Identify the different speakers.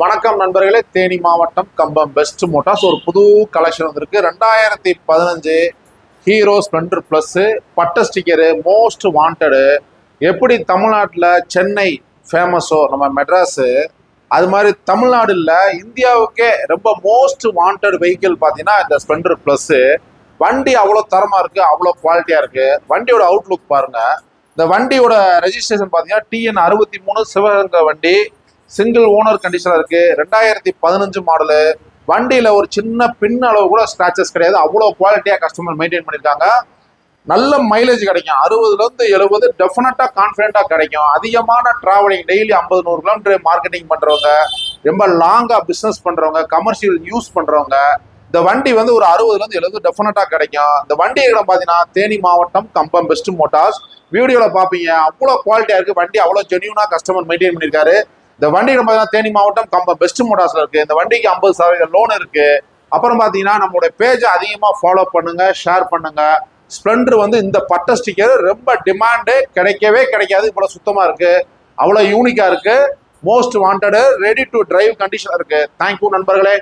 Speaker 1: வணக்கம் நண்பர்களே, தேனி மாவட்டம் கம்பம் பெஸ்ட் மோட்டார்ஸ் ஒரு புது கலெக்ஷன் வந்திருக்கு. 2015 ஹீரோ ஸ்ப்ளெண்டர் பிளஸ் பட்ட ஸ்டிக்கரு மோஸ்ட் வாண்டடு. எப்படி தமிழ்நாட்டில் சென்னை ஃபேமஸோ நம்ம மெட்ராஸு, அது மாதிரி தமிழ்நாடு இல்லை இந்தியாவுக்கே ரொம்ப மோஸ்ட் வாண்டட் வெஹிக்கிள் பார்த்தீங்கன்னா இந்த ஸ்ப்ளெண்டர் ப்ளஸ்ஸு. வண்டி அவ்வளோ தரமாக இருக்குது, அவ்வளோ குவாலிட்டியாக இருக்குது. வண்டியோட அவுட்லுக் பாருங்கள். இந்த வண்டியோட ரெஜிஸ்ட்ரேஷன் பார்த்தீங்கன்னா TN 63 சிவகங்கை வண்டி, சிங்கிள் ஓனர் கண்டிஷனாக இருக்குது. 2015 மாடலு. வண்டியில் ஒரு சின்ன பின் அளவு கூட ஸ்க்ராச்சஸ் கிடையாது. அவ்வளோ குவாலிட்டியாக கஸ்டமர் மெயின்டைன் பண்ணியிருக்காங்க. நல்ல மைலேஜ் கிடைக்கும். 60லேருந்து 70 டெஃபினட்டாக கான்ஃபிடென்ட்டாக கிடைக்கும். அதிகமான ட்ராவலிங் டெய்லி 50-100 கிலோமீட்டர் மார்க்கெட்டிங் பண்ணுறவங்க, ரொம்ப லாங்காக பிஸ்னஸ் பண்ணுறவங்க, கமர்ஷியல் யூஸ் பண்ணுறவங்க இந்த வண்டி வந்து ஒரு 60லேருந்து 70 டெஃபினட்டாக கிடைக்கும். இந்த வண்டி இடம் பார்த்தீங்கன்னா தேனி மாவட்டம் கம்பம் பெஸ்ட் மோட்டார்ஸ். வீடியோவில் பார்ப்பீங்க, அவ்வளோ குவாலிட்டியாக இருக்குது. வண்டி அவ்வளோ ஜென்யூனாக கஸ்டமர் மெயின்டைன் பண்ணியிருக்காரு. இந்த வண்டிக்கு பார்த்தீங்கன்னா தேனி மாவட்டம் கம்பம் பெஸ்ட் மோட்டார்ஸ்ல இருக்கு. இந்த வண்டிக்கு 50% லோன் இருக்கு. அப்புறம் பார்த்தீங்கன்னா நம்மளுடைய பேஜை அதிகமாக ஃபாலோ பண்ணுங்க, ஷேர் பண்ணுங்க. ஸ்ப்ளெண்டர் வந்து இந்த பட்ட ஸ்டிக்கர் ரொம்ப டிமாண்டு, கிடைக்கவே கிடைக்காது. இவ்வளோ சுத்தமாக இருக்கு, அவ்வளோ யூனிக்கா இருக்கு, most wanted, ready to drive condition இருக்கு. தேங்க்யூ நண்பர்களே.